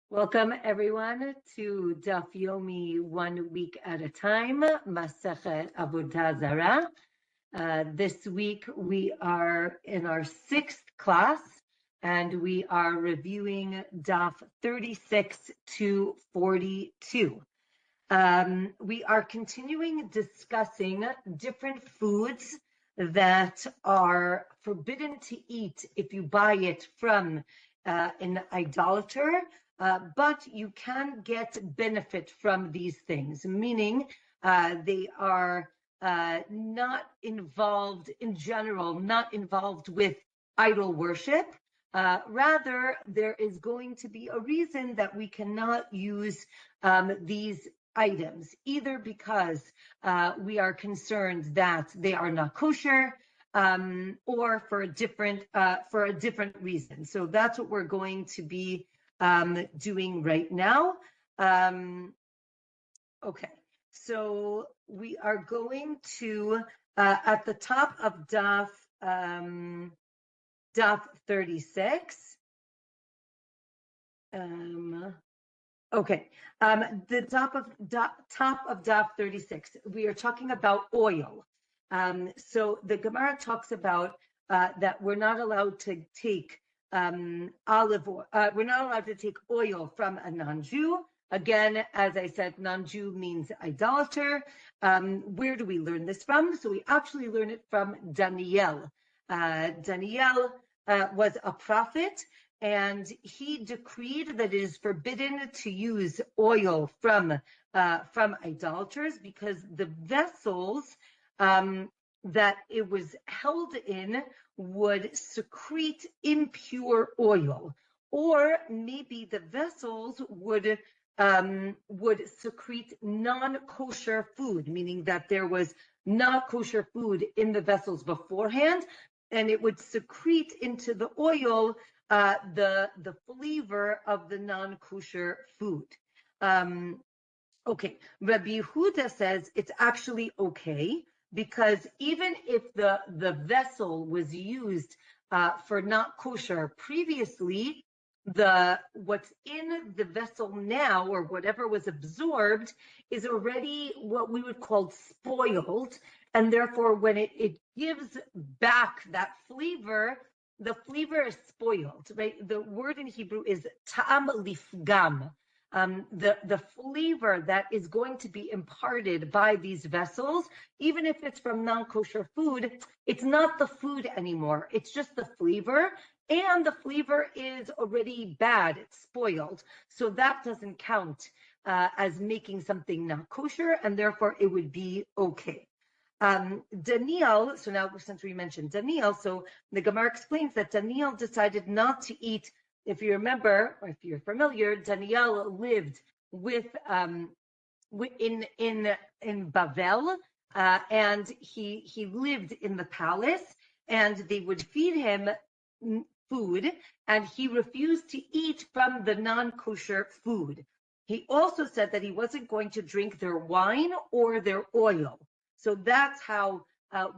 Welcome everyone to Daf Yomi 1 week at a time, Masechet Avoda Zara. This week we are in our 6th class and we are reviewing Daf 36 to 42. We are continuing discussing different foods that are forbidden to eat if you buy it from an idolater, but you can get benefit from these things, meaning they are not involved, in general, not involved with idol worship. Rather, there is going to be a reason that we cannot use these items, either because we are concerned that they are not kosher, or for a different reason. So that's what we're going to be doing right now. Okay, so we are going to at the top of Daf 36. Okay, the top of Daf 36. We are talking about oil. So the Gemara talks about that we're not allowed to take olive oil. We're not allowed to take oil from a non-Jew. Again, as I said, non-Jew means idolater. Where do we learn this from? So we actually learn it from Daniel. Daniel was a prophet, and he decreed that it is forbidden to use oil from idolaters because the vessels that it was held in would secrete impure oil, or maybe the vessels would secrete non-kosher food, meaning that there was not kosher food in the vessels beforehand, and it would secrete into the oil the flavor of the non-kosher food. Okay, Rabbi Yehuda says it's actually okay, because even if the vessel was used for not kosher previously, what's in the vessel now, or whatever was absorbed, is already what we would call spoiled, and therefore when it gives back that flavor, the flavor is spoiled, right? The word in Hebrew is ta'am lifgam. The flavor that is going to be imparted by these vessels, even if it's from non-kosher food, it's not the food anymore. It's just the flavor, and the flavor is already bad. It's spoiled. So that doesn't count as making something not kosher, and therefore it would be okay. Daniel, so now since we mentioned Daniel, so the Gemara explains that Daniel decided not to eat. If you remember, or if you're familiar, Daniel lived with in Bavel, and he lived in the palace, and they would feed him food, and he refused to eat from the non-kosher food. He also said that he wasn't going to drink their wine or their oil. So that's how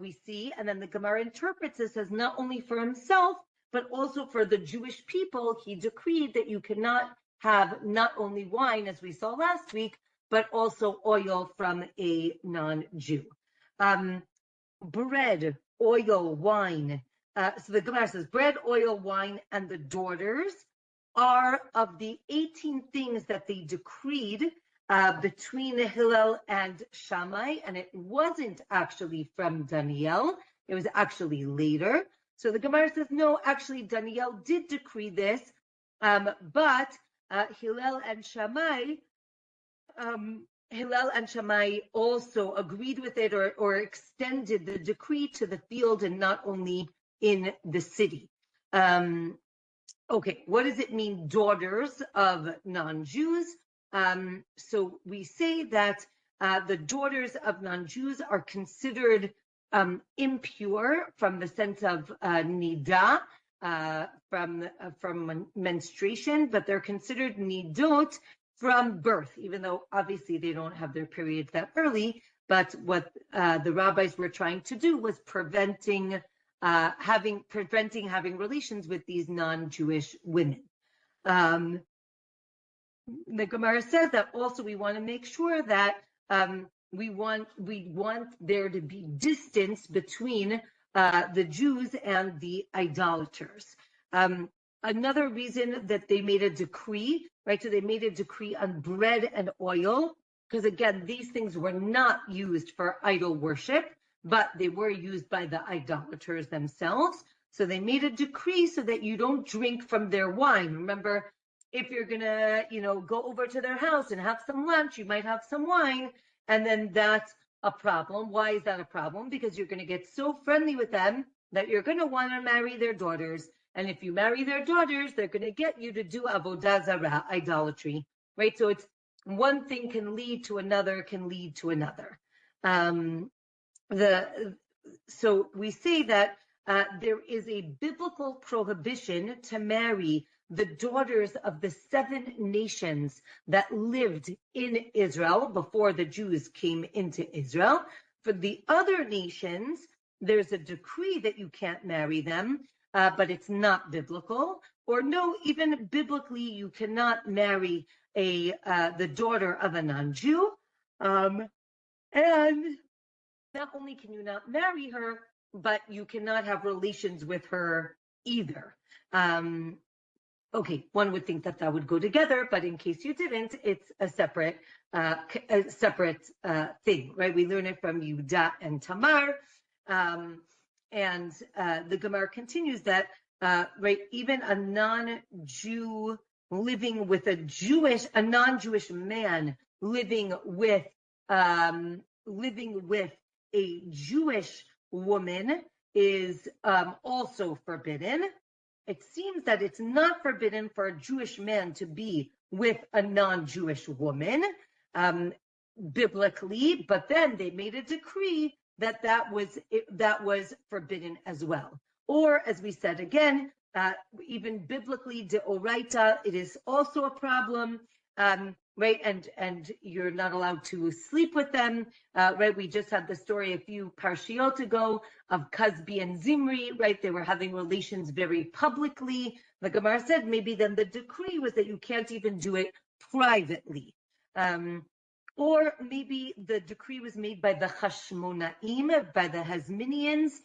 we see, and then the Gemara interprets this as not only for himself, but also for the Jewish people. He decreed that you cannot have not only wine, as we saw last week, but also oil from a non-Jew. Bread, oil, wine. So the Gemara says, bread, oil, wine, and the daughters are of the 18 things that they decreed between Hillel and Shammai, and it wasn't actually from Daniel. It was actually later. So the Gemara says, no, actually Daniel did decree this, but Hillel and Shammai also agreed with it, or extended the decree to the field and not only in the city. Okay, what does it mean, daughters of non-Jews? So we say that the daughters of non-Jews are considered impure from the sense of nida, from menstruation, but they're considered nidot from birth, even though obviously they don't have their periods that early. But what the rabbis were trying to do was preventing having relations with these non-Jewish women. the Gemara says that also we want to make sure that we want there to be distance between the Jews and the idolaters. Another reason that they made a decree, right? So they made a decree on bread and oil, because again, these things were not used for idol worship, but they were used by the idolaters themselves. So they made a decree so that you don't drink from their wine. Remember, if you're gonna, go over to their house and have some lunch, you might have some wine, and then that's a problem. Why is that a problem? Because you're gonna get so friendly with them that you're gonna want to marry their daughters. And if you marry their daughters, they're gonna get you to do Avoda Zara, idolatry, right? So it's one thing can lead to another, So we say that there is a biblical prohibition to marry the daughters of the 7 nations that lived in Israel before the Jews came into Israel. For the other nations, there's a decree that you can't marry them, but it's not biblical. Or no, even biblically, you cannot marry the daughter of a non-Jew. And not only can you not marry her, but you cannot have relations with her either. Okay, one would think that would go together, but in case you didn't, it's a separate thing, right? We learn it from Yehuda and Tamar, and the Gemara continues that, right, even a non-Jew living with a non-Jewish man living with a Jewish woman is also forbidden. It seems that it's not forbidden for a Jewish man to be with a non-Jewish woman, biblically, but then they made a decree that was forbidden as well. Or, as we said again, even biblically, deoraita, it is also a problem, right? And you're not allowed to sleep with them, right? We just had the story a few parshiot ago of Kazbi and Zimri, right? They were having relations very publicly. The Gemara said maybe then the decree was that you can't even do it privately. Or maybe the decree was made by the Hashmonaim, by the Hasmoneans,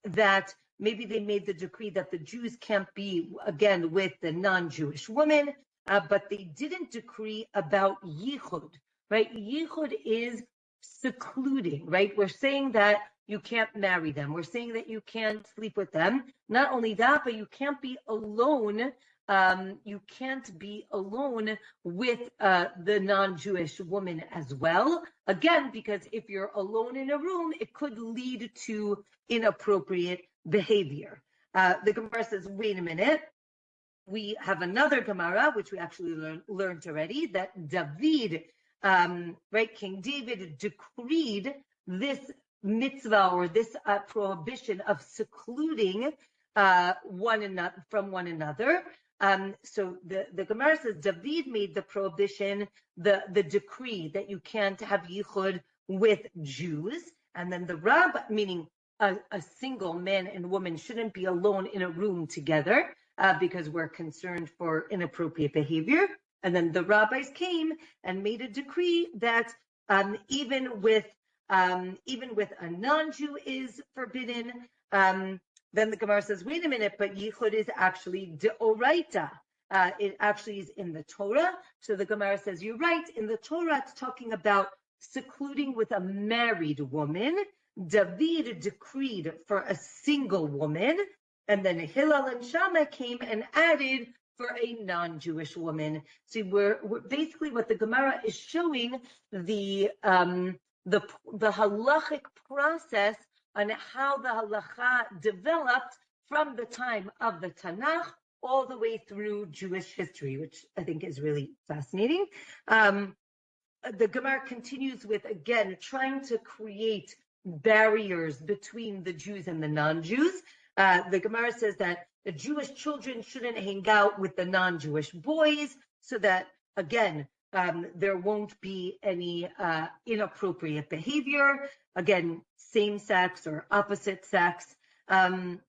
that maybe they made the decree that the Jews can't be, again, with the non-Jewish woman, but they didn't decree about yichud, right? Yichud is secluding, right? We're saying that you can't marry them. We're saying that you can't sleep with them. Not only that, but you can't be alone. You can't be alone with the non-Jewish woman as well. Again, because if you're alone in a room, it could lead to inappropriate behavior. The Gemara says, wait a minute. We have another Gemara, which we actually learned already, that David, right, King David decreed this mitzvah or this prohibition of secluding from one another. So the Gemara says David made the prohibition, the decree that you can't have yichud with Jews, and then the Rabbah, meaning a single man and woman shouldn't be alone in a room together, because we're concerned for inappropriate behavior. And then the rabbis came and made a decree that even with a non-Jew is forbidden. Then the Gemara says, wait a minute, but yichud is actually deoraita. It actually is in the Torah. So the Gemara says, you're right. In the Torah, it's talking about secluding with a married woman. David decreed for a single woman. And then Hillel and Shammah came and added for a non-Jewish woman. So we're basically what the Gemara is showing the halachic process on how the halacha developed from the time of the Tanakh all the way through Jewish history, which I think is really fascinating. The Gemara continues with, again, trying to create barriers between the Jews and the non-Jews. The Gemara says that the Jewish children shouldn't hang out with the non-Jewish boys, so that, again, there won't be any inappropriate behavior, again, same sex or opposite sex. And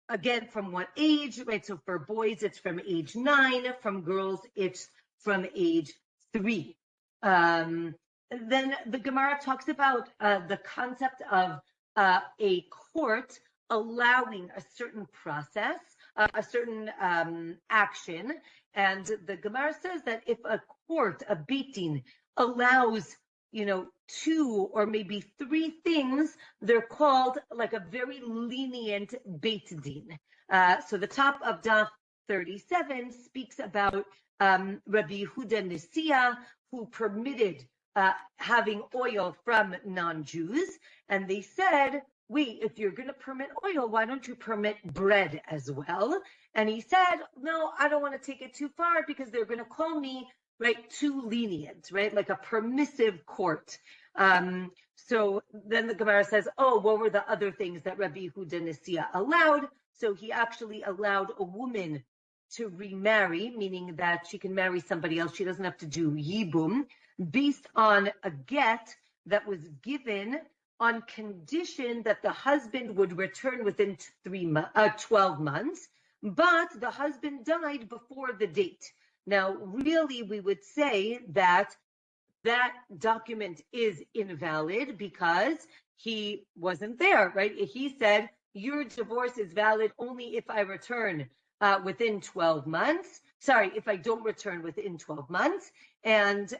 again, from what age, right? So for boys, it's from age 9. From girls, it's from age 3. Then the Gemara talks about the concept of a court allowing a certain process, a certain action. And the Gemara says that if a court, a beit din, allows 2 or maybe 3 things, they're called like a very lenient beit din. So the top of Daf 37 speaks about Rabbi Yehuda Nesiah, who permitted having oil from non-Jews, and they said, wait, if you're going to permit oil, why don't you permit bread as well? And he said, no, I don't want to take it too far because they're going to call me, right, too lenient, right, like a permissive court. So then the Gemara says, oh, what were the other things that Rabbi Yehuda Nesiah allowed? So he actually allowed a woman to remarry, meaning that she can marry somebody else. She doesn't have to do yibum, based on a get that was given on condition that the husband would return within 12 months, but the husband died before the date. Now, really, we would say that that document is invalid because he wasn't there, right? He said, your divorce is valid only if I return within 12 months. Sorry, if I don't return within 12 months. And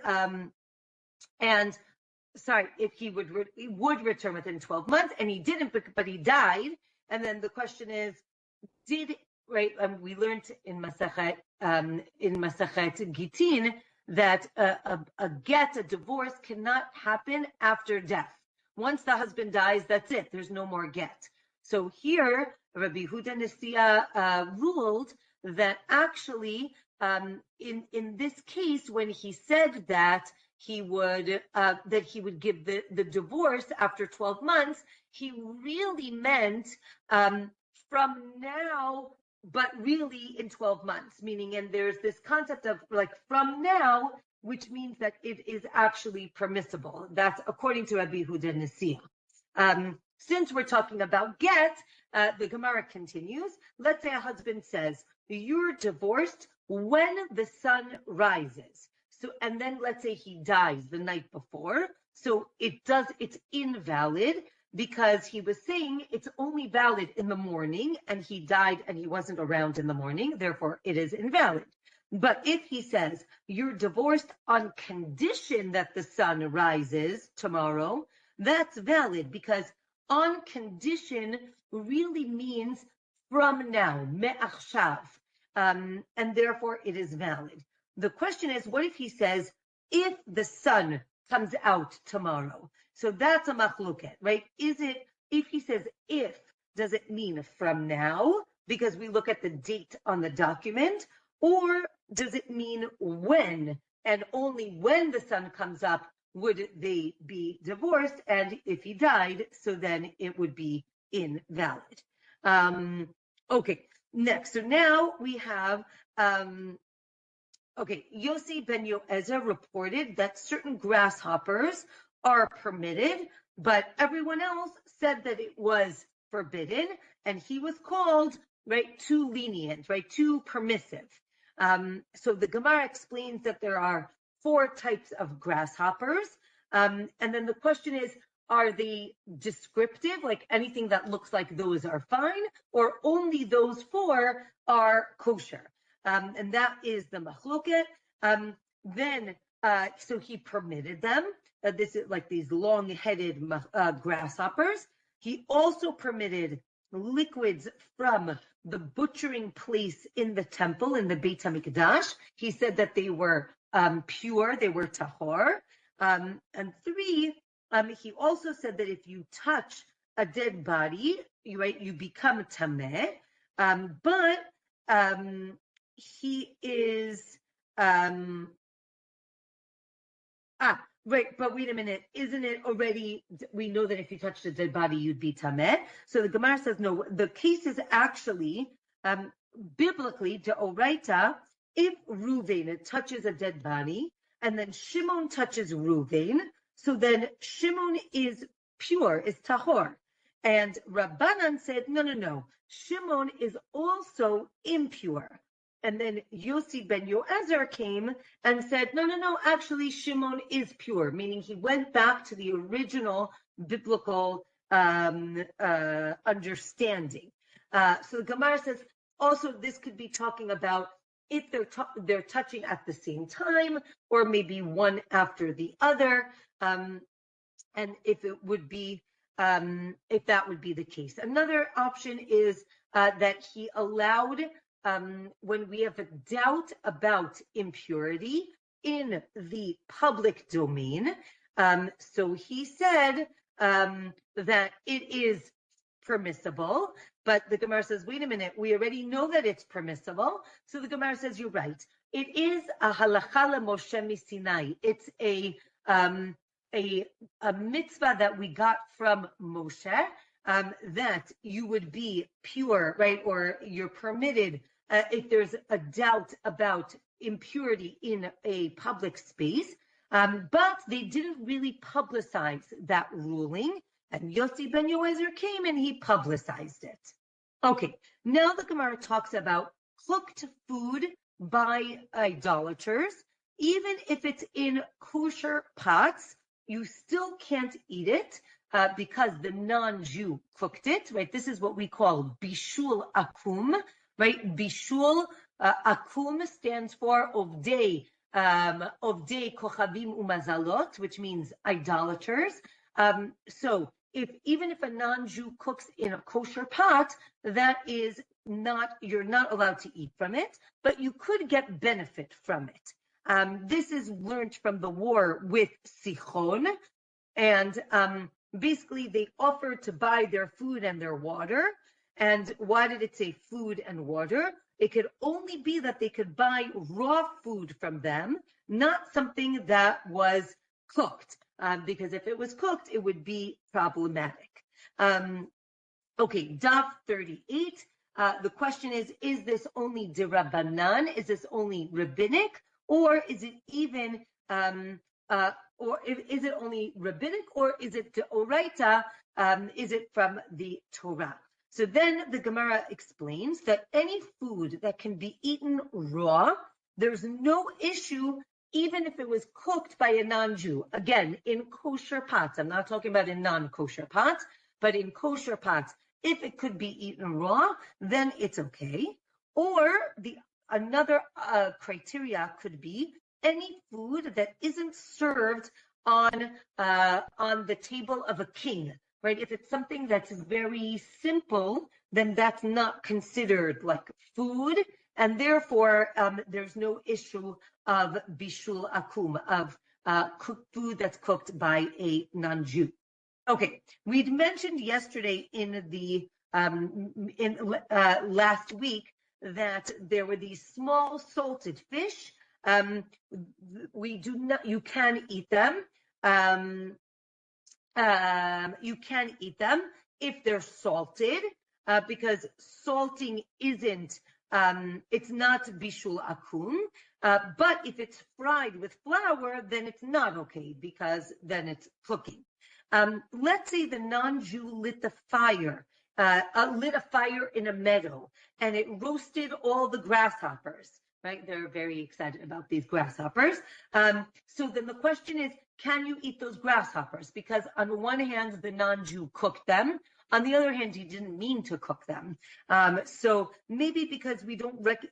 sorry, if he would return within 12 months, and he didn't, but he died. And then the question is, we learned in Masachet Gitin that a get, a divorce, cannot happen after death. Once the husband dies, that's it. There's no more get. So here, Rabbi Yehuda Nesiah ruled that actually, in this case, when he said that he would give the divorce after 12 months, he really meant from now, but really in 12 months, meaning, and there's this concept of like from now, which means that it is actually permissible. That's according to Rabbi Yehuda Nesiah. Since we're talking about get, the Gemara continues. Let's say a husband says, you're divorced when the sun rises. So, and then let's say he dies the night before. So it's invalid because he was saying it's only valid in the morning, and he died and he wasn't around in the morning. Therefore, it is invalid. But if he says you're divorced on condition that the sun rises tomorrow, that's valid because on condition really means from now, me'achshav, and therefore it is valid. The question is, what if he says, if the sun comes out tomorrow? So that's a machloket, right? If he says if, does it mean from now? Because we look at the date on the document, or does it mean when? And only when the sun comes up would they be divorced, and if he died, so then it would be invalid. Okay, next. So now we have, Yossi ben Yoezer reported that certain grasshoppers are permitted, but everyone else said that it was forbidden, and he was called, right, too lenient, right, too permissive. So the Gemara explains that there are 4 types of grasshoppers. And then the question is, are they descriptive, like anything that looks like those are fine, or only those 4 are kosher? And that is the machloket. So he permitted them. This is like these long-headed grasshoppers. He also permitted liquids from the butchering place in the temple, in the Beit HaMikdash. He said that they were pure, they were tahor. And 3, he also said that if you touch a dead body, you become tameh. But he is but wait a minute, isn't it already, we know that if you touched a dead body, you'd be tameh. So the Gemara says, no, the case is actually, biblically, deoraita, if Reuven touches a dead body, and then Shimon touches Reuven, so then Shimon is pure, is tahor. And Rabbanan said, no. Shimon is also impure. And then Yossi ben Yoezer came and said, no, actually Shimon is pure, meaning he went back to the original biblical understanding. So the Gemara says, also this could be talking about if they're touching at the same time, or maybe one after the other, and if it would be, if that would be the case. Another option is that he allowed, when we have a doubt about impurity in the public domain, so he said that it is permissible, but the Gemara says, wait a minute, we already know that it's permissible. So the Gemara says, you're right. It is a halacha Moshe Sinai. It's a mitzvah that we got from Moshe, that you would be pure, right? Or you're permitted if there's a doubt about impurity in a public space. But they didn't really publicize that ruling. And Yossi ben Yoezer came and he publicized it. Okay, now the Gemara talks about cooked food by idolaters. Even if it's in kosher pots, you still can't eat it because the non-Jew cooked it, right? This is what we call bishul akum, right? Bishul akum stands for ovdei kochavim umazalot, which means idolaters. So even if a non-Jew cooks in a kosher pot, that is not, you're not allowed to eat from it, but you could get benefit from it. This is learned from the war with Sichon, and basically they offered to buy their food and their water. And why did it say food and water? It could only be that they could buy raw food from them, not something that was cooked, because if it was cooked, it would be problematic. Okay, Daf 38. The question is this only de Rabbanan? Is this only rabbinic? Or is it even, is it only rabbinic, or is it de oraita? Is it from the Torah? So then the Gemara explains that any food that can be eaten raw, there's no issue, even if it was cooked by a non-Jew. Again, in kosher pots. I'm not talking about in non-kosher pots, but in kosher pots, if it could be eaten raw, then it's okay. Or another criteria could be any food that isn't served on the table of a king, right? If it's something that's very simple, then that's not considered like food, and therefore there's no issue of bishul akum, of food that's cooked by a non-Jew. Okay, we'd mentioned yesterday in the last week that there were these small salted fish. You can eat them. You can eat them if they're salted, because salting isn't, it's not bishul akum. But if it's fried with flour, then it's not okay, because then it's cooking. Let's say the non-Jew lit a fire in a meadow, and it roasted all the grasshoppers, right? They're very excited about these grasshoppers. So then the question is, can you eat those grasshoppers? Because on the one hand, the non-Jew cooked them. On the other hand, he didn't mean to cook them. So maybe because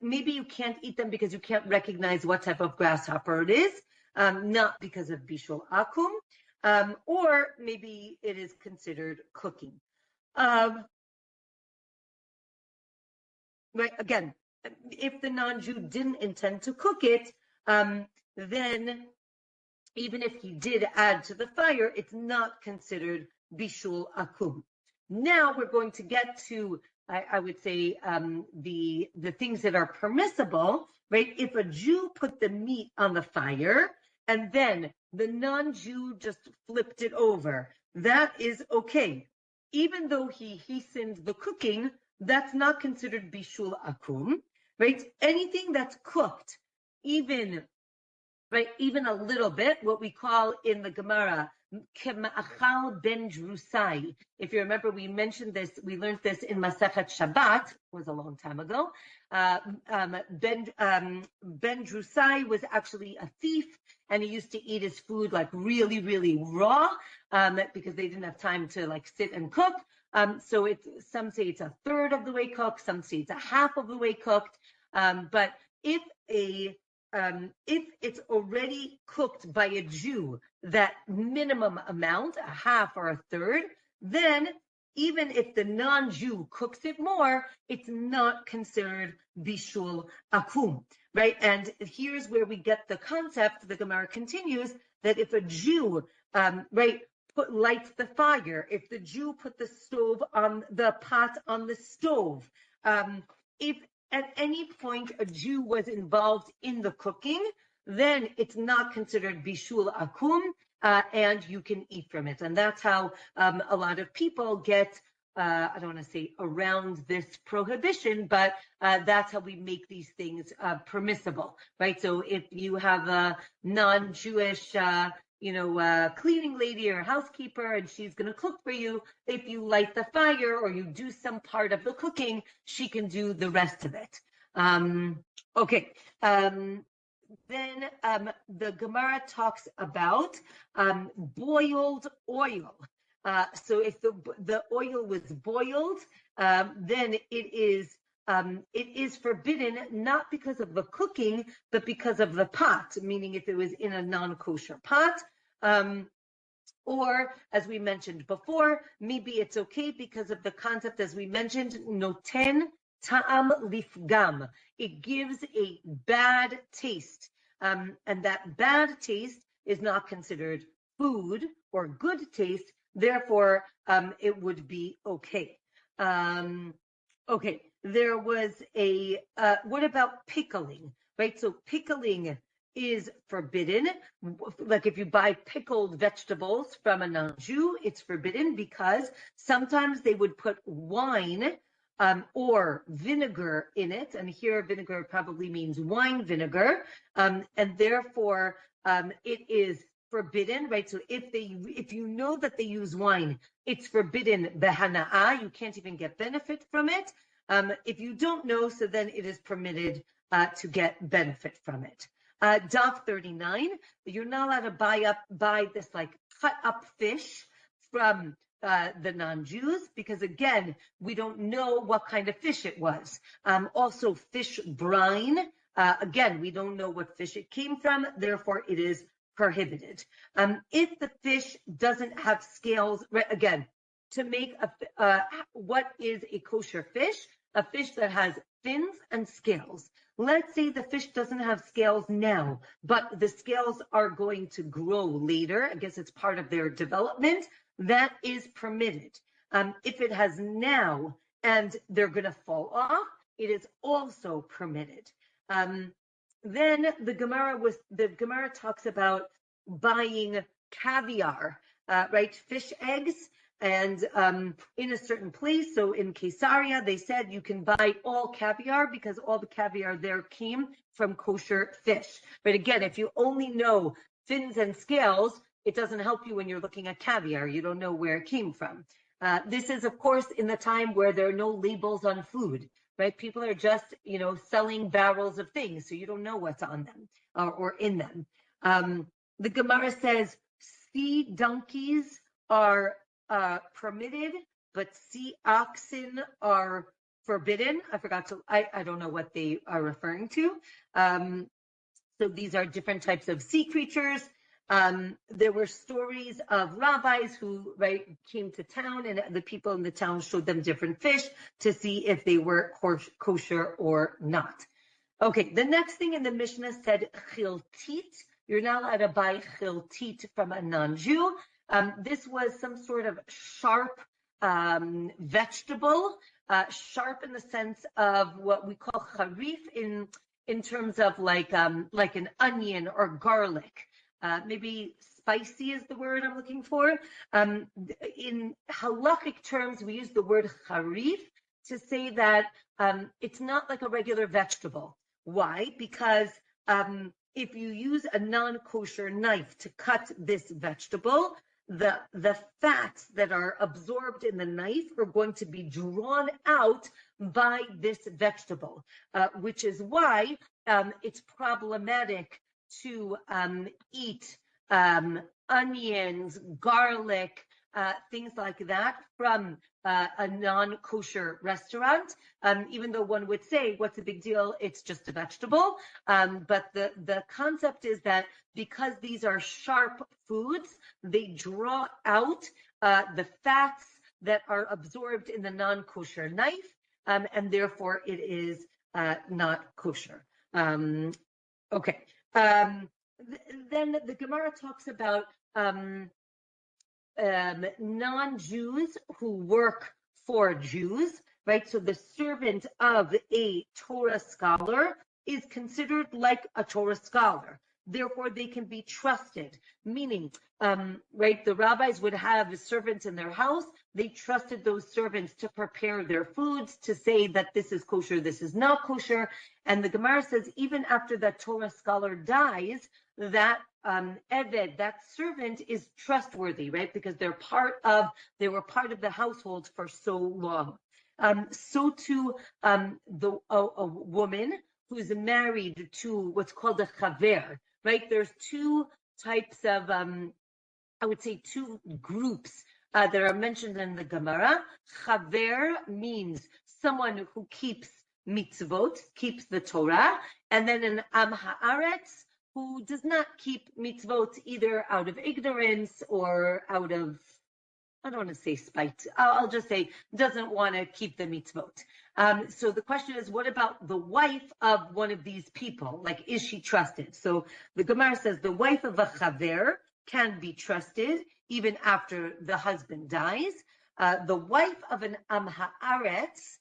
maybe you can't eat them because you can't recognize what type of grasshopper it is, not because of bishul akum. Or maybe it is considered cooking. Right, again, if the non-Jew didn't intend to cook it, then even if he did add to the fire, it's not considered bishul akum. Now we're going to get to, I would say, the things that are permissible, right? If a Jew put the meat on the fire and then the non-Jew just flipped it over, that is okay. Even though he hastened the cooking, that's not considered bishul akum, right? Anything that's cooked, even a little bit, what we call in the Gemara kema'achal ben drusai. If you remember, we mentioned this, we learned this in Masechet Shabbat, was a long time ago. Ben Drusai was actually a thief, and he used to eat his food like really, really raw, because they didn't have time to like sit and cook. So some say it's a third of the way cooked, some say it's a half of the way cooked. But if it's already cooked by a Jew, that minimum amount, a half or a third, then even if the non-Jew cooks it more, it's not considered bishul akum, right? And here's where we get the concept, the Gemara continues, that if a Jew, lights the fire, if the Jew put the pot on the stove, if at any point a Jew was involved in the cooking, then it's not considered bishul akum, and you can eat from it. And that's how a lot of people get, I don't want to say around this prohibition, but that's how we make these things permissible, right? So if you have a non-Jewish cleaning lady or housekeeper, and she's going to cook for you, if you light the fire or you do some part of the cooking, she can do the rest of it. Then the Gemara talks about boiled oil. So if the oil was boiled, then it is forbidden, not because of the cooking, but because of the pot, meaning if it was in a non-kosher pot. Or, as we mentioned before, maybe it's okay because of the concept, as we mentioned, noten ta'am lifgam. It gives a bad taste. And that bad taste is not considered food or good taste. Therefore, it would be okay. Okay, there was what about pickling, right? So pickling is forbidden. Like if you buy pickled vegetables from a non-Jew, it's forbidden because sometimes they would put wine or vinegar in it. And here vinegar probably means wine vinegar. And therefore it is forbidden, right? So if you know that they use wine, it's forbidden behana'ah. You can't even get benefit from it. If you don't know, so then it is permitted to get benefit from it. Daf 39, you're not allowed to buy this like cut up fish from the non-Jews, because again, we don't know what kind of fish it was. Also fish brine, again, we don't know what fish it came from, therefore it is prohibited. If the fish doesn't have scales, right, again, to make what is a kosher fish? A fish that has fins and scales. Let's say the fish doesn't have scales now, but the scales are going to grow later. I guess it's part of their development. That is permitted. If it has now and they're going to fall off, it is also permitted. Then the Gemara talks about buying caviar, right? Fish eggs. And in a certain place, so in Caesarea, they said you can buy all caviar because all the caviar there came from kosher fish. But again, if you only know fins and scales, it doesn't help you when you're looking at caviar. You don't know where it came from. This is, of course, in the time where there are no labels on food, right? People are just, selling barrels of things, so you don't know what's on them or in them. The Gemara says sea donkeys are permitted, but sea oxen are forbidden. I don't know what they are referring to. So these are different types of sea creatures. There were stories of rabbis who came to town, and the people in the town showed them different fish to see if they were kosher or not. Okay, the next thing in the Mishnah said chiltit. You're not allowed to buy chiltit from a non-Jew. This was some sort of sharp vegetable, sharp in the sense of what we call harif in terms of like an onion or garlic. Maybe spicy is the word I'm looking for. In halakhic terms, we use the word harif to say that it's not like a regular vegetable. Why? Because if you use a non-kosher knife to cut this vegetable, the fats that are absorbed in the knife are going to be drawn out by this vegetable, which is why it's problematic to eat onions, garlic, things like that from a non-kosher restaurant, even though one would say, what's the big deal? It's just a vegetable. But the concept is that because these are sharp foods, they draw out the fats that are absorbed in the non-kosher knife, and therefore it is not kosher. Okay. Then the Gemara talks about non-Jews who work for Jews, right? So the servant of a Torah scholar is considered like a Torah scholar. Therefore, they can be trusted, meaning, right, the rabbis would have servants in their house. They trusted those servants to prepare their foods, to say that this is kosher, this is not kosher. And the Gemara says, even after that Torah scholar dies, that Eved, that servant, is trustworthy, right? Because they were part of the household for so long. So too, a woman who's married to what's called a chaver, right? There's two types of, I would say, two groups that are mentioned in the Gemara. Chaver means someone who keeps mitzvot, keeps the Torah, and then an am haaretz, who does not keep mitzvot either out of ignorance or out of, I don't want to say spite, I'll just say doesn't want to keep the mitzvot. So the question is, what about the wife of one of these people? Like, is she trusted? So the Gemara says the wife of a chaver can be trusted even after the husband dies. The wife of an am haaretz,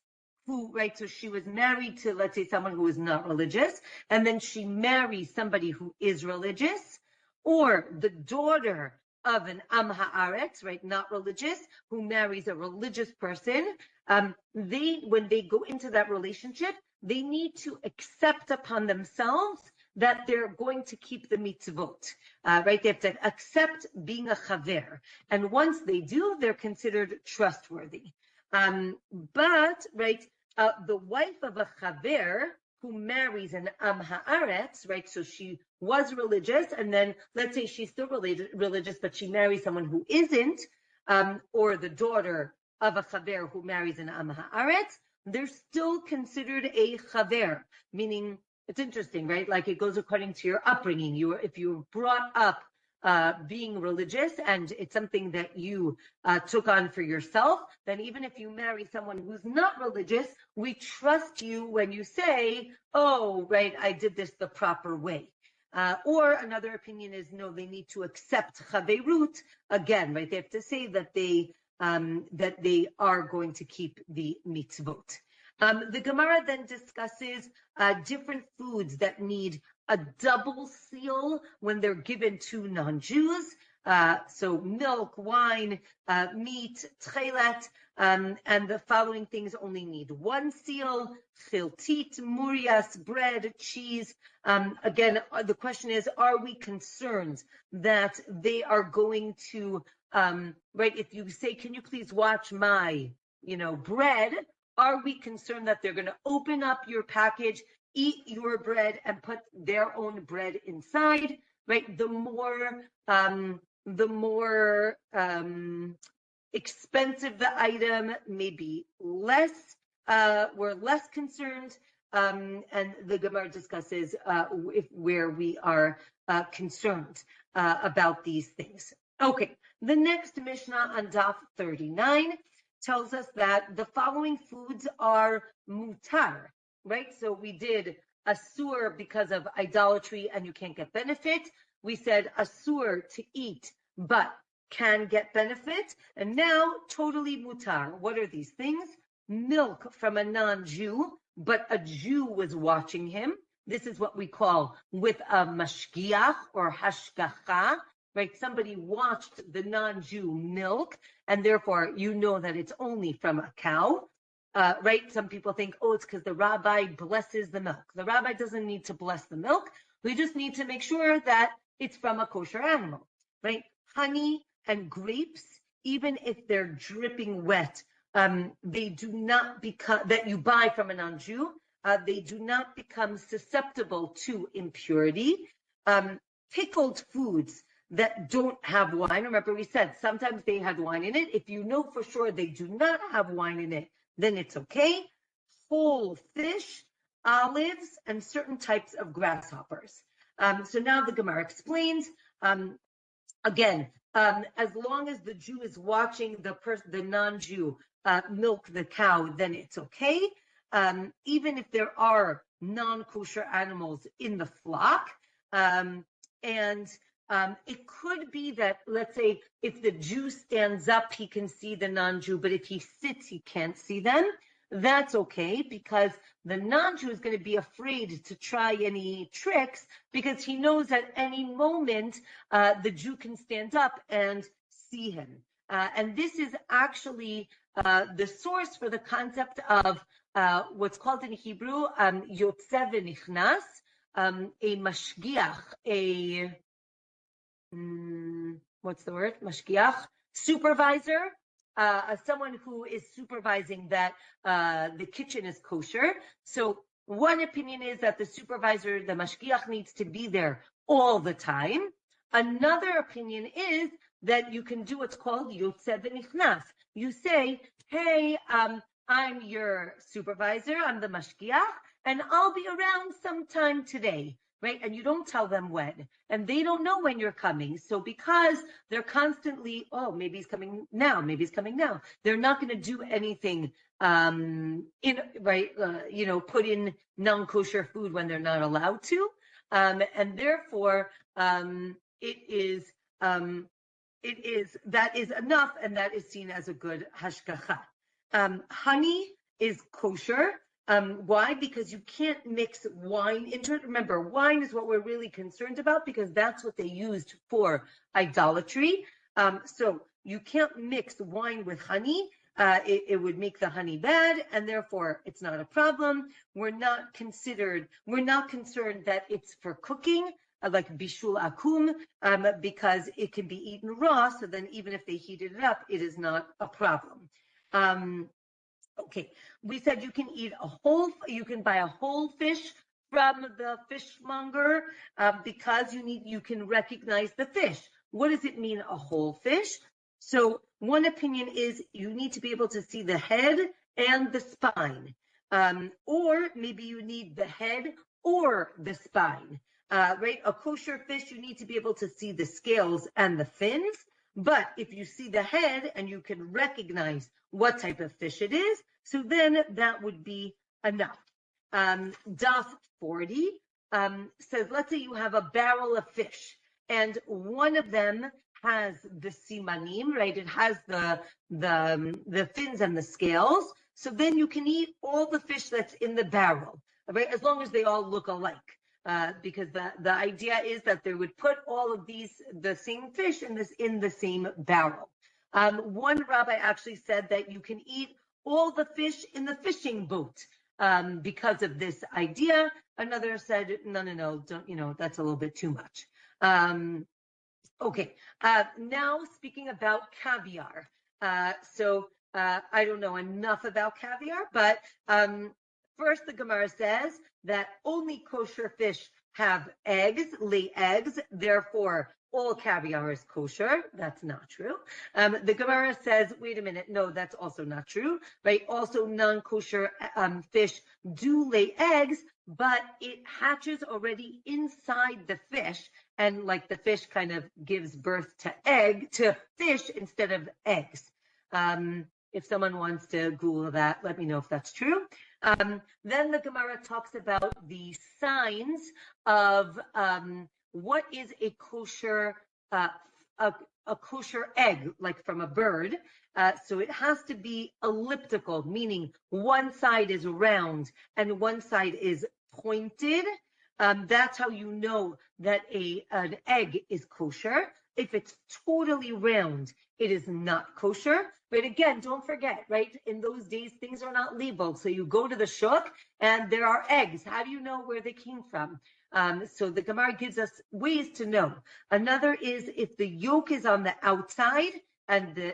who, right, so she was married to, let's say, someone who is not religious, and then she marries somebody who is religious, or the daughter of an am haaretz, right, not religious, who marries a religious person, when they go into that relationship, they need to accept upon themselves that they're going to keep the mitzvot, right? They have to accept being a chaver. And once they do, they're considered trustworthy. But, right, the wife of a chaver who marries an am haaretz, right, so she was religious, and then let's say she's still religious, but she marries someone who isn't, or the daughter of a chaver who marries an am haaretz, they're still considered a chaver, meaning, it's interesting, right? Like, it goes according to your upbringing. If you were brought up being religious and it's something that you took on for yourself, then even if you marry someone who's not religious, we trust you when you say, oh, right, I did this the proper way. Or another opinion is, no, they need to accept chaverut again, right? They have to say that they are going to keep the mitzvot. The Gemara then discusses different foods that need a double seal when they're given to non-Jews. So milk, wine, meat, tchelet, and the following things only need one seal: chiltit, murias, bread, cheese. Again, the question is, are we concerned that they are going to, right, if you say, can you please watch my, bread, are we concerned that they're going to open up your package, eat your bread, and put their own bread inside, right? The more expensive the item, maybe less, we're less concerned, and the Gemara discusses where we are concerned about these things. Okay, the next Mishnah on Daf 39 tells us that the following foods are mutar, right? So we did asur because of idolatry and you can't get benefit. We said asur to eat, but can get benefit. And now totally mutar. What are these things? Milk from a non-Jew, but a Jew was watching him. This is what we call with a mashgiach or hashgacha, right? Somebody watched the non-Jew milk, and therefore you know that it's only from a cow, right? Some people think, oh, it's because the rabbi blesses the milk. The rabbi doesn't need to bless the milk. We just need to make sure that it's from a kosher animal, right? Honey and grapes, even if they're dripping wet, they do not become, that you buy from a non-Jew, they do not become susceptible to impurity. Pickled foods that don't have wine, remember we said sometimes they had wine in it. If you know for sure they do not have wine in it, then it's okay. Whole fish, olives, and certain types of grasshoppers. So now the Gemara explains, again, as long as the Jew is watching the non-Jew milk the cow, then it's okay. Even if there are non-kosher animals in the flock. It could be that, let's say, if the Jew stands up, he can see the non-Jew, but if he sits, he can't see them. That's okay, because the non-Jew is going to be afraid to try any tricks, because he knows at any moment the Jew can stand up and see him. And this is actually the source for the concept of what's called in Hebrew Yotze v'nichnas, a mashgiach, what's the word? Mashgiach, supervisor, someone who is supervising that the kitchen is kosher. So one opinion is that the supervisor, the mashgiach, needs to be there all the time. Another opinion is that you can do what's called yotze v'nichnas. You say, hey, I'm your supervisor, I'm the mashgiach, and I'll be around sometime today, right? And you don't tell them when, and they don't know when you're coming. So because they're constantly, oh, maybe he's coming now, maybe he's coming now, they're not going to do anything, put in non-kosher food when they're not allowed to, and therefore that is enough, and that is seen as a good hashgacha. Honey is kosher. Why? Because you can't mix wine into it. Remember, wine is what we're really concerned about, because that's what they used for idolatry. So you can't mix wine with honey. It would make the honey bad, and therefore it's not a problem. We're not concerned that it's for cooking, like bishul akum, because it can be eaten raw. So then even if they heated it up, it is not a problem. Okay, we said you can buy a whole fish from the fishmonger because you can recognize the fish. What does it mean, a whole fish? So one opinion is you need to be able to see the head and the spine, or maybe you need the head or the spine, right? A kosher fish, you need to be able to see the scales and the fins. But if you see the head and you can recognize what type of fish it is, so then that would be enough. Daf 40 says, let's say you have a barrel of fish, and one of them has the simanim, right? It has the fins and the scales. So then you can eat all the fish that's in the barrel, right? As long as they all look alike. Because the idea is that they would put all of the same fish in the same barrel. One rabbi actually said that you can eat all the fish in the fishing boat because of this idea. Another said, no, don't, that's a little bit too much. Okay, now speaking about caviar. So I don't know enough about caviar, but first the Gemara says that only kosher fish have lay eggs, therefore all caviar is kosher. That's not true. The Gemara says, wait a minute, no, that's also not true, right? Also non-kosher fish do lay eggs, but it hatches already inside the fish, and like the fish kind of gives birth to fish instead of eggs. If someone wants to Google that, let me know if that's true. Then the Gemara talks about the signs of what is a kosher egg, like from a bird. So it has to be elliptical, meaning one side is round and one side is pointed. That's how you know that an egg is kosher. If it's totally round, it is not kosher. But again, don't forget, right? In those days, things are not labeled. So you go to the shuk and there are eggs. How do you know where they came from? So the Gemara gives us ways to know. Another is if the yolk is on the outside and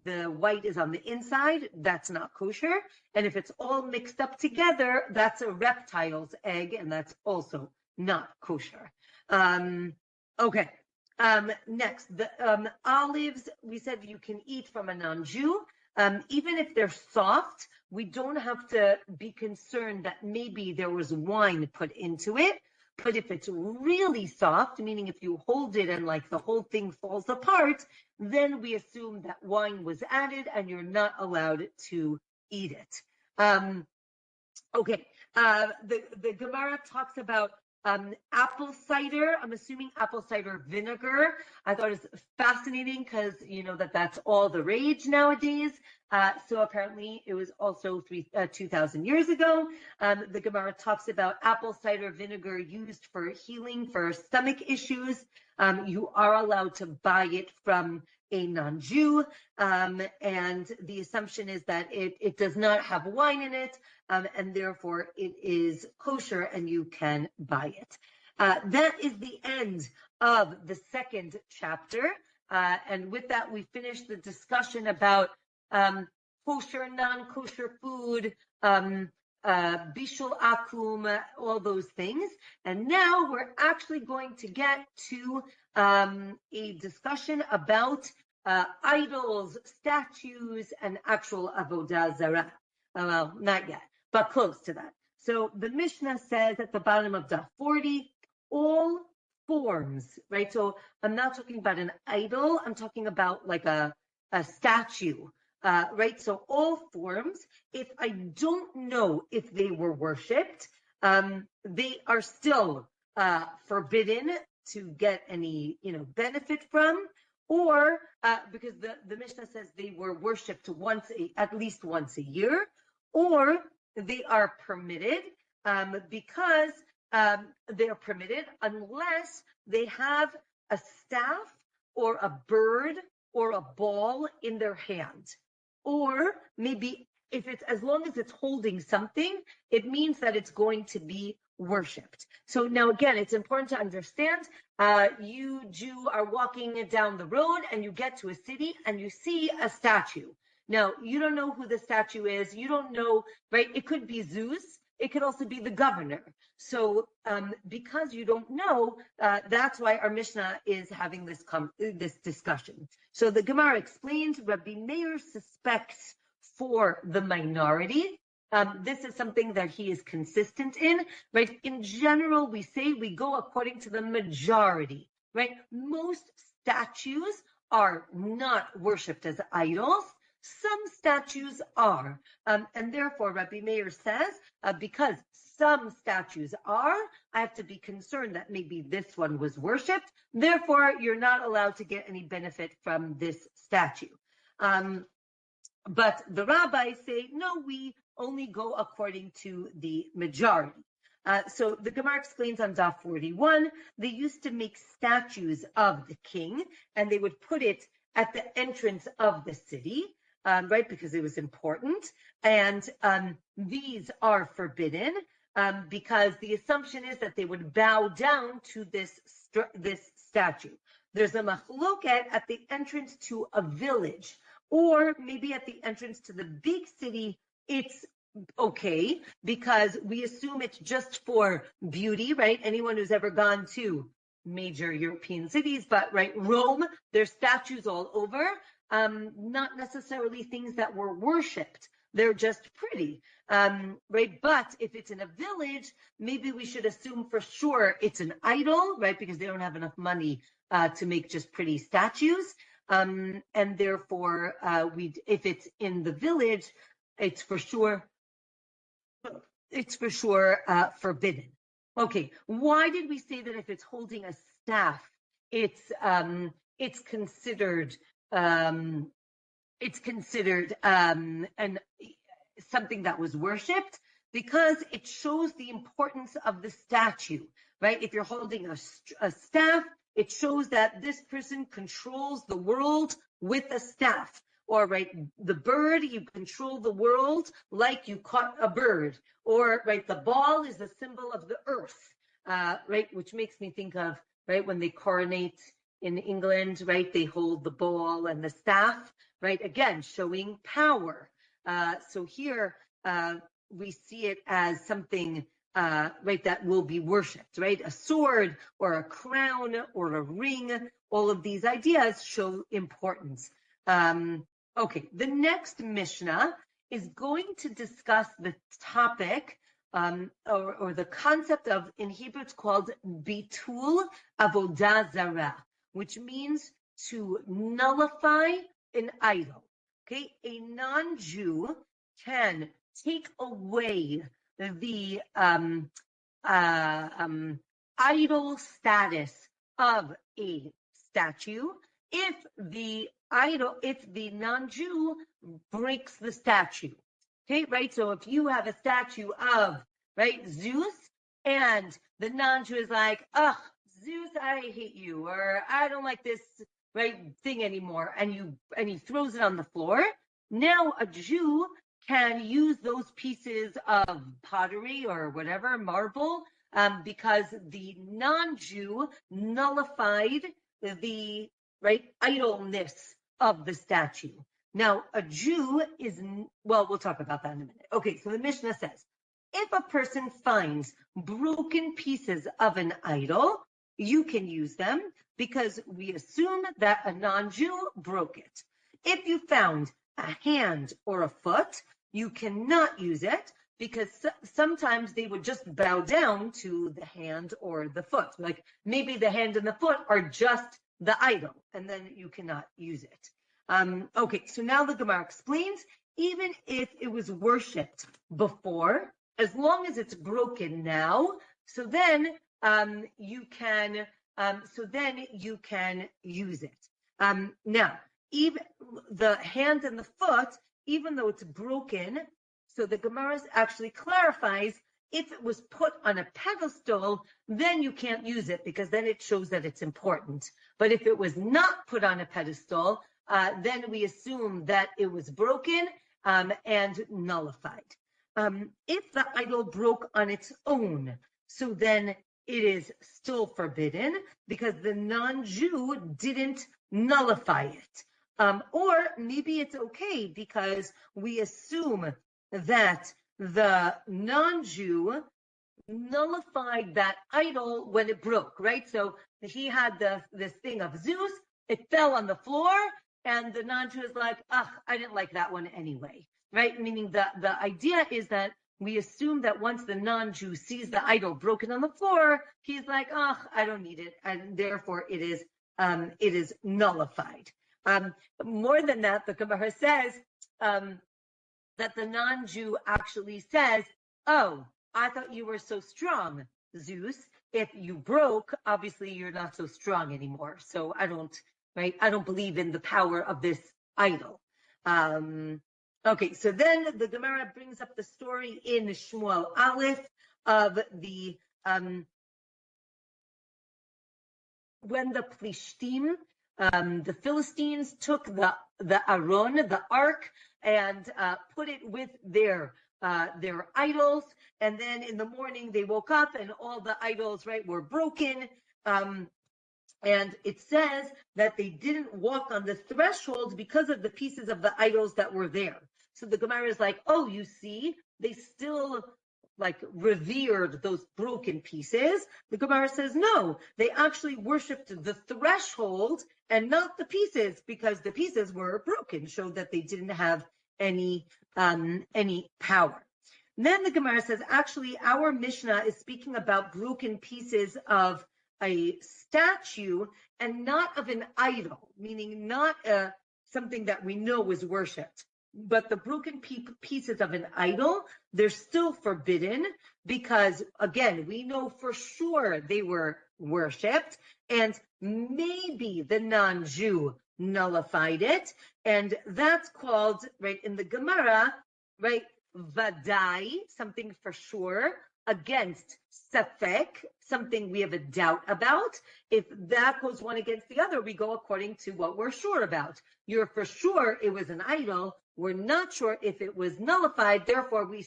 the white is on the inside, that's not kosher. And if it's all mixed up together, that's a reptile's egg, and that's also not kosher. Okay. Next, the olives, we said you can eat from a non-Jew. Even if they're soft, we don't have to be concerned that maybe there was wine put into it. But if it's really soft, meaning if you hold it and like the whole thing falls apart, then we assume that wine was added and you're not allowed to eat it. Okay, the Gemara talks about apple cider. I'm assuming apple cider vinegar. I thought it was fascinating because you know that's all the rage nowadays. So apparently it was also 2,000 years ago. The Gemara talks about apple cider vinegar used for healing for stomach issues. You are allowed to buy it from a non-Jew, and the assumption is that it does not have wine in it, and therefore it is kosher and you can buy it. That is the end of the second chapter, and with that we finish the discussion about kosher, non-kosher food, bishul, akum, all those things. And now we're actually going to get to a discussion about idols, statues, and actual Avoda Zara. Well, not yet, but close to that. So the Mishnah says at the bottom of Daf 40, all forms, right? So I'm not talking about an idol, I'm talking about like a statue. Right, so all forms, if I don't know if they were worshipped, they are still forbidden to get any, benefit from, or because the Mishnah says they were worshipped at least once a year, or they are permitted because they're permitted unless they have a staff or a bird or a ball in their hand. Or maybe if it's as long as it's holding something, it means that it's going to be worshipped. So now again, it's important to understand, you Jew are walking down the road and you get to a city and you see a statue. Now, you don't know who the statue is. You don't know, right? It could be Zeus. It could also be the governor. So because you don't know, that's why our Mishnah is having this discussion. So the Gemara explains, Rabbi Meir suspects for the minority. This is something that he is consistent in, right? In general, we say we go according to the majority, right? Most statues are not worshipped as idols. Some statues are, and therefore Rabbi Meir says, because some statues are, I have to be concerned that maybe this one was worshipped, therefore you're not allowed to get any benefit from this statue. But the rabbis say, no, we only go according to the majority. So the Gemara explains on Daf 41, they used to make statues of the king, and they would put it at the entrance of the city, right, because it was important. And these are forbidden because the assumption is that they would bow down to this statue. There's a machloket at the entrance to a village, or maybe at the entrance to the big city, it's okay, because we assume it's just for beauty, right? Anyone who's ever gone to major European cities, but right, Rome, there's statues all over, not necessarily things that were worshipped. They're just pretty, right? But if it's in a village, maybe we should assume for sure it's an idol, right? Because they don't have enough money to make just pretty statues. And therefore, if it's in the village, it's for sure forbidden. Okay, why did we say that if it's holding a staff, it's considered something that was worshipped? Because it shows the importance of the statue, right? If you're holding a staff, it shows that this person controls the world with a staff. Or, right, the bird, you control the world like you caught a bird. Or, right, the ball is a symbol of the earth, right, which makes me think of, right, when they coronate in England, right, they hold the ball and the staff, right, again, showing power. So here we see it as something, right, that will be worshipped, right, a sword or a crown or a ring. All of these ideas show importance. Okay, the next Mishnah is going to discuss the topic or the concept of, in Hebrew, it's called bitul Avoda Zara, which means to nullify an idol. Okay, a non-Jew can take away the idol status of a statue if the non-Jew breaks the statue. Okay, right? So if you have a statue of, right, Zeus, and the non-Jew is like, ugh, Zeus, I hate you, or I don't like this, right, thing anymore, and he throws it on the floor, now a Jew can use those pieces of pottery or whatever, marble, because the non-Jew nullified the, right, idleness of the statue. Now, a Jew is, well, we'll talk about that in a minute. Okay, so the Mishnah says, if a person finds broken pieces of an idol, you can use them because we assume that a non-Jew broke it. If you found a hand or a foot, you cannot use it because sometimes they would just bow down to the hand or the foot. Like maybe the hand and the foot are just the idol, and then you cannot use it. Okay, so now the Gemara explains, even if it was worshipped before, as long as it's broken now, so then you can use it. Now, even the hand and the foot, even though it's broken, so the Gemara actually clarifies, if it was put on a pedestal, then you can't use it because then it shows that it's important. But if it was not put on a pedestal, then we assume that it was broken and nullified. If the idol broke on its own, so then it is still forbidden because the non-Jew didn't nullify it. Or maybe it's okay because we assume that the non-Jew nullified that idol when it broke, right? So he had this thing of Zeus, it fell on the floor, and the non-Jew is like, I didn't like that one anyway, right? Meaning the idea is that we assume that once the non-Jew sees the idol broken on the floor, he's like, I don't need it, and therefore it is nullified. More than that, the Gemara says that the non-Jew actually says, oh, I thought you were so strong, Zeus. If you broke, obviously you're not so strong anymore. So I don't believe in the power of this idol. Okay, so then the Gemara brings up the story in Shmuel Aleph of the when the Plishtim, the Philistines, took the Aron, the ark, and put it with their idols, and then in the morning they woke up and all the idols, right, were broken. And it says that they didn't walk on the threshold because of the pieces of the idols that were there. So the Gemara is like, oh, you see, they still like revered those broken pieces. The Gemara says, no, they actually worshipped the threshold and not the pieces because the pieces were broken, showed that they didn't have any power. And then the Gemara says, actually, our Mishnah is speaking about broken pieces of a statue and not of an idol, meaning not something that we know was worshipped. But the broken pieces of an idol, they're still forbidden because, again, we know for sure they were worshipped, and maybe the non-Jew nullified it, and that's called, right, in the Gemara, right, vadai, something for sure, against safek, something we have a doubt about. If that goes one against the other, we go according to what we're sure about. You're for sure it was an idol. We're not sure if it was nullified. Therefore, we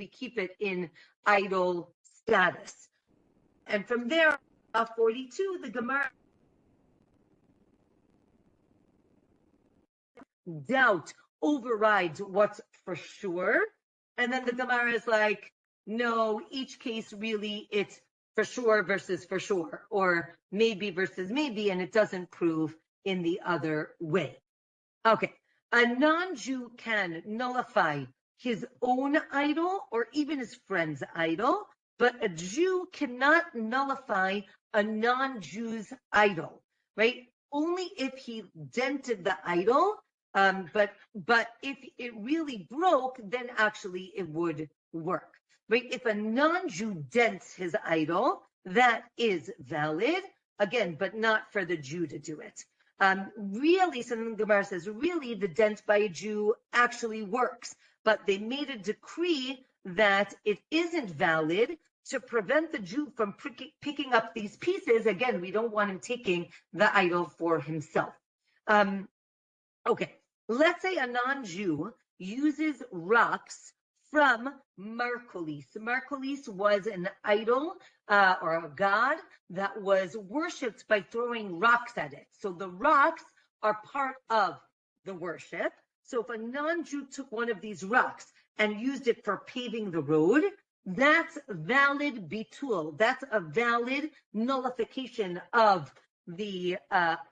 keep it in idol status. And from there, 42, the Gemara doubt overrides what's for sure. And then the Gemara is like, no, each case really it's for sure versus for sure, or maybe versus maybe, and it doesn't prove in the other way. Okay, a non-Jew can nullify his own idol or even his friend's idol, but a Jew cannot nullify a non-Jew's idol, right? Only if he dented the idol, but if it really broke, then actually it would work, right? If a non-Jew dents his idol, that is valid, again, but not for the Jew to do it. Really, something the Gemara says, really the dent by a Jew actually works, but they made a decree that it isn't valid to prevent the Jew from picking up these pieces. Again, we don't want him taking the idol for himself. Okay, let's say a non-Jew uses rocks from Marcolis. Marcolis was an idol or a god that was worshipped by throwing rocks at it. So the rocks are part of the worship. So if a non-Jew took one of these rocks and used it for paving the road, that's valid bitul. That's a valid nullification of the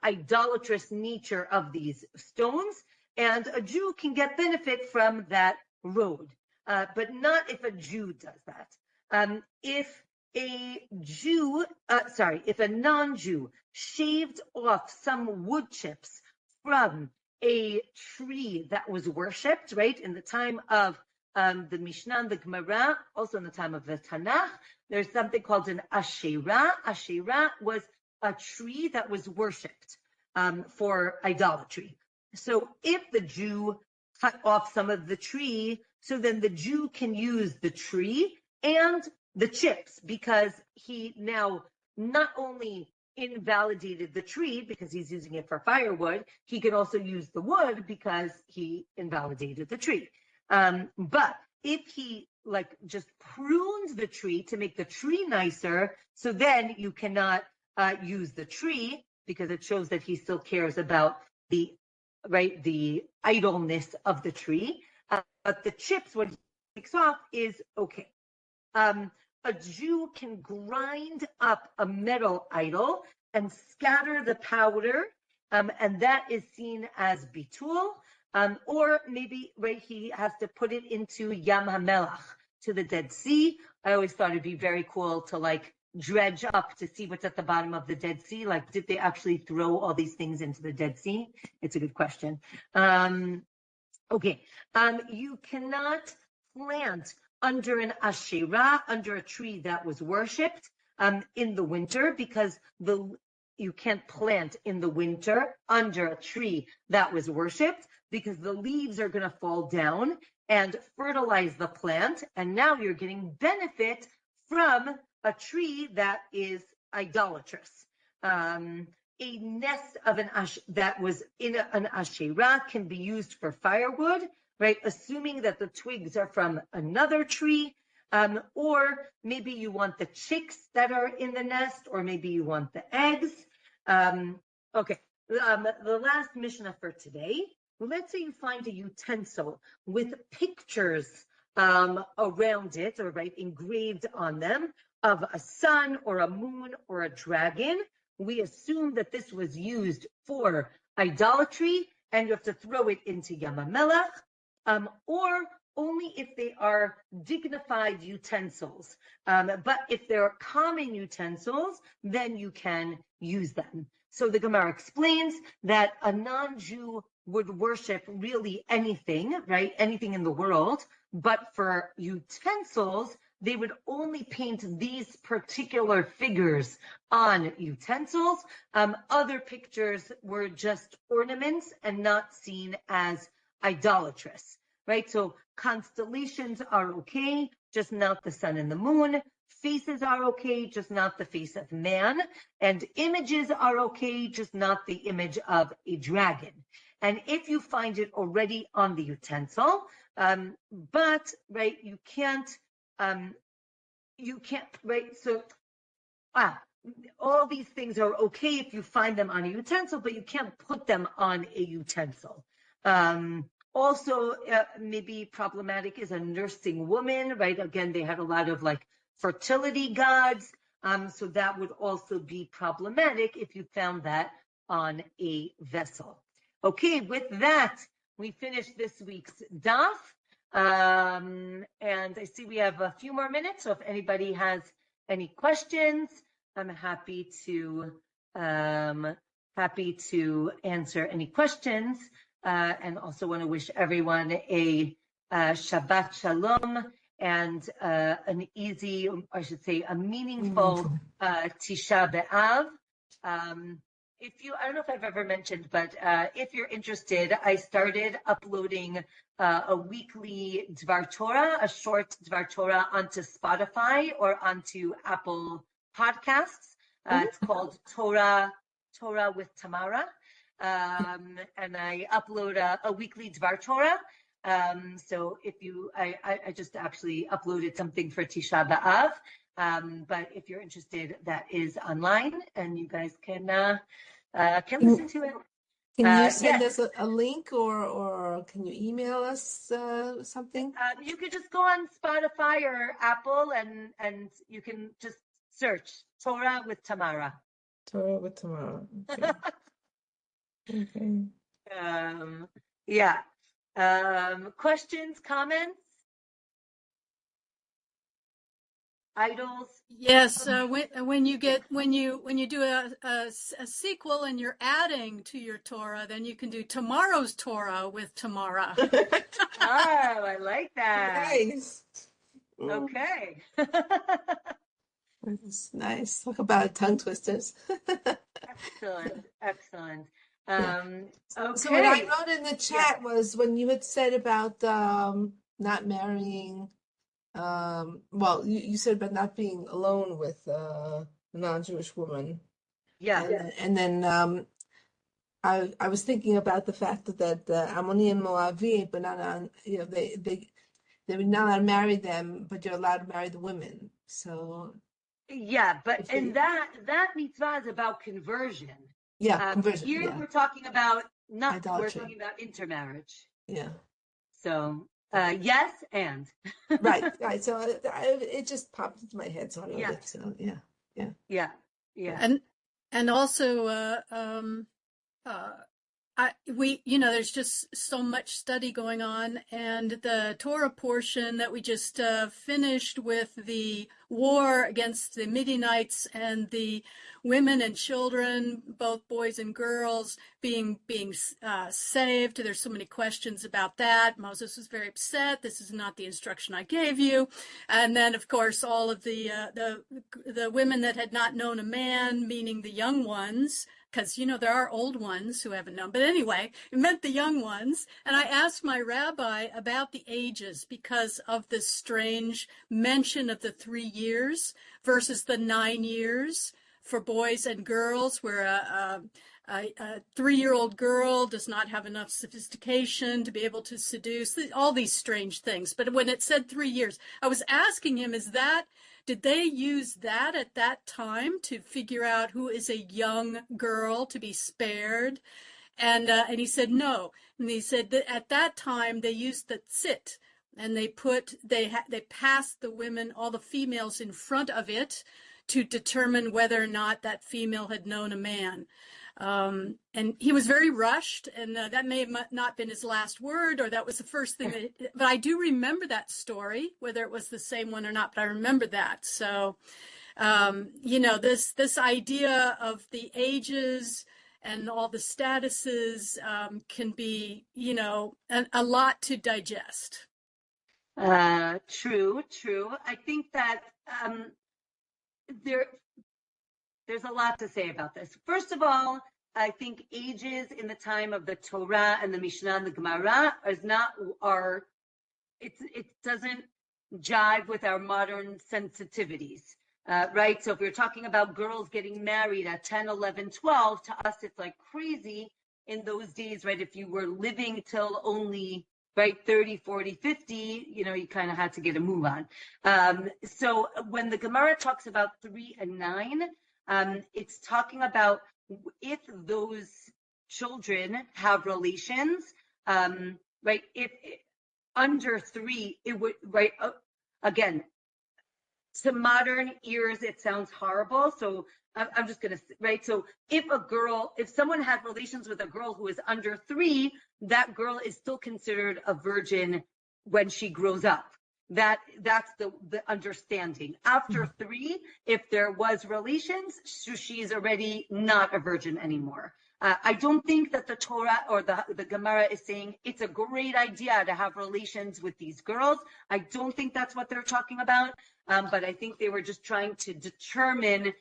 idolatrous nature of these stones. And a Jew can get benefit from that road, but not if a Jew does that. If a non-Jew shaved off some wood chips from a tree that was worshipped, right, in the time of the Mishnah and the Gemara, also in the time of the Tanakh, there's something called an Asherah. Asherah was a tree that was worshipped for idolatry. So if the Jew cut off some of the tree, so then the Jew can use the tree and the chips, because he now not only invalidated the tree because he's using it for firewood, he can also use the wood because he invalidated the tree. But if he just prunes the tree to make the tree nicer, so then you cannot use the tree because it shows that he still cares about the idleness of the tree. But the chips, what he takes off, is okay. A Jew can grind up a metal idol and scatter the powder, and that is seen as bitul. Or maybe, he has to put it into Yam HaMelach, to the Dead Sea. I always thought it'd be very cool to dredge up to see what's at the bottom of the Dead Sea. Did they actually throw all these things into the Dead Sea? It's a good question. Okay. You cannot plant under an Asherah, under a tree that was worshipped in the winter, because you can't plant in the winter under a tree that was worshipped, because the leaves are going to fall down and fertilize the plant, and now you're getting benefit from a tree that is idolatrous. A nest of that was in an Asherah can be used for firewood, right? Assuming that the twigs are from another tree, or maybe you want the chicks that are in the nest, or maybe you want the eggs. Okay, the last Mishnah for today. Let's say you find a utensil with pictures around it, or engraved on them, of a sun or a moon or a dragon. We assume that this was used for idolatry, and you have to throw it into Yam HaMelach, or only if they are dignified utensils. But if they're common utensils, then you can use them. So the Gemara explains that a non-Jew would worship really anything, anything in the world, but for utensils, they would only paint these particular figures on utensils. Other pictures were just ornaments and not seen as idolatrous, right? So constellations are okay, just not the sun and the moon. faces are okay, just not the face of man, and images are okay, just not the image of a dragon. And if you find it already on the utensil, but right, you can't, right? So, all these things are okay if you find them on a utensil, but you can't put them on a utensil. Also, maybe problematic is a nursing woman, right? Again, they had a lot of like fertility gods. So that would also be problematic if you found that on a vessel. Okay, with that, we finished this week's daf. And I see we have a few more minutes. So if anybody has any questions, I'm happy to answer any questions, and also want to wish everyone a Shabbat Shalom and an easy, I should say, a meaningful Tisha B'Av. I don't know if I've ever mentioned, but if you're interested, I started uploading a weekly Dvar Torah, a short Dvar Torah onto Spotify or onto Apple Podcasts. It's called Torah with Tamara. And I upload a weekly Dvar Torah. So if I just actually uploaded something for Tisha B'Av. But if you're interested, that is online and you guys can listen to it. Can you send us a link or can you email us something? You could just go on Spotify or Apple and you can just search Torah with Tamara. Torah with Tamara. Okay. Okay. Yeah. Questions, comments? Idols? Yes, when you do a sequel and you're adding to your Torah, then you can do tomorrow's Torah with Tamara. Oh, I like that. Nice. Okay. That's nice. Talk about tongue twisters. Excellent. Okay. So what I wrote in the chat was when you had said about not marrying. Well, you said about not being alone with a non-Jewish woman. Yeah. And then I was thinking about the fact that Ammoni and Moavi, but not on, they were not allowed to marry them, but you're allowed to marry the women. So yeah, but and that mitzvah is about conversion. Yeah, conversion. Here we're talking about idolatry. We're talking about intermarriage. Yeah. So yes, and right. So it just popped into my head. So I wrote it. So yeah. And also there's just so much study going on, and the Torah portion that we just finished with the war against the Midianites and the women and children, both boys and girls, being saved. There's so many questions about that. Moses was very upset. This is not the instruction I gave you. And then, of course, all of the women that had not known a man, meaning the young ones, because, there are old ones who haven't known. But anyway, it meant the young ones. And I asked my rabbi about the ages because of this strange mention of the 3 years versus the 9 years for boys and girls, where a 3-year-old girl does not have enough sophistication to be able to seduce, all these strange things. But when it said 3 years, I was asking him, did they use that at that time to figure out who is a young girl to be spared? And he said no. And he said that at that time they used the tzit, and they passed the women, all the females, in front of it to determine whether or not that female had known a man. And he was very rushed, and that may have not been his last word, or that was the first thing but I do remember that story, whether it was the same one or not, but I remember that. So, this idea of the ages and all the statuses can be, a lot to digest. True. I think that there's a lot to say about this. First of all, I think ages in the time of the Torah and the Mishnah and the Gemara it doesn't jive with our modern sensitivities, right? So if we're talking about girls getting married at 10, 11, 12, to us, it's like crazy in those days, right? If you were living till only, right, 30, 40, 50, you kind of had to get a move on. So when the Gemara talks about 3 and 9, it's talking about if those children have relations, right? If under 3, it would, right? Again, to modern ears, it sounds horrible. So I'm just going to, right? So if someone had relations with a girl who is under 3, that girl is still considered a virgin when she grows up. That's the understanding. After 3, if there was relations, she's already not a virgin anymore. I don't think that the Torah or the Gemara is saying it's a great idea to have relations with these girls. I don't think that's what they're talking about. But I think they were just trying to determine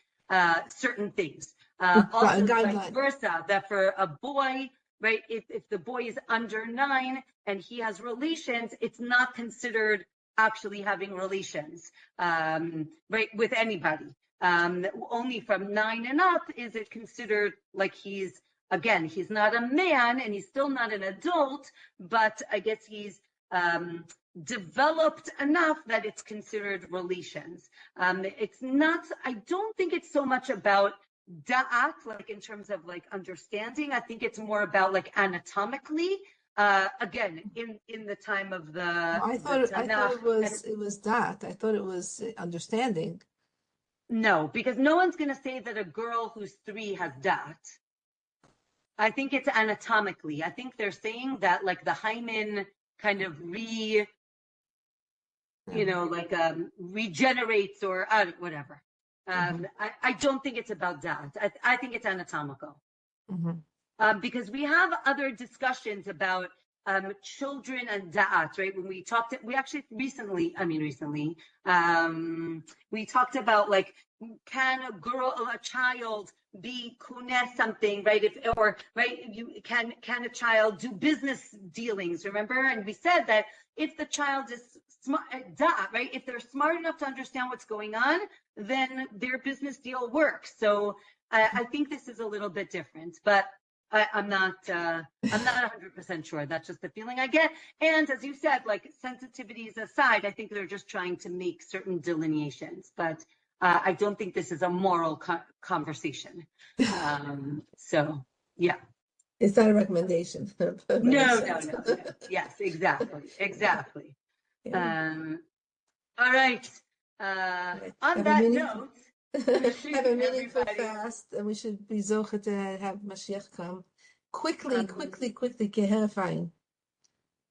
certain things. Also, vice versa, that for a boy, right, if the boy is under 9 and he has relations, it's not considered actually having relations, right, with anybody. Only from 9 and up is it considered like he's not a man and he's still not an adult, but I guess he's developed enough that it's considered relations. It's not, I don't think it's so much about da'at, like in terms of like understanding. I think it's more about like anatomically. Again, in the time of the I thought it was da'at. I thought it was understanding. No, because no one's going to say that a girl who's 3 has da'at. I think it's anatomically. I think they're saying that like the hymen kind of regenerates or whatever. I don't think it's about that. I think it's anatomical. Because we have other discussions about children and da'at, right? When we recently, we talked about like, can a child be kuneh something, right? Can a child do business dealings? Remember? And we said that if the child is smart, right? If they're smart enough to understand what's going on, then their business deal works. So I think this is a little bit different, but I'm not 100% sure. That's just the feeling I get. And as you said, like sensitivities aside, I think they're just trying to make certain delineations, but I don't think this is a moral conversation. So yeah. It's not a recommendation. No. Yes, exactly. Yeah. All right. On that note, have a meaningful fast, and we should be zocha to have Mashiach come quickly, keherifying,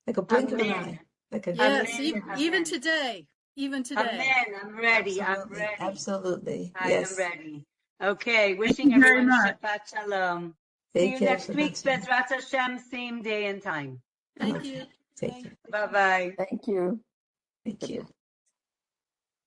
like a blink of an eye, yes, even today. Amen. I'm ready. Absolutely. Yes. I am ready. Okay. Wishing everyone Shabbat Shalom. See you next week, Bezrat Hashem, same day and time. Thank you. Take care. Bye-bye. Thank you. Thank you.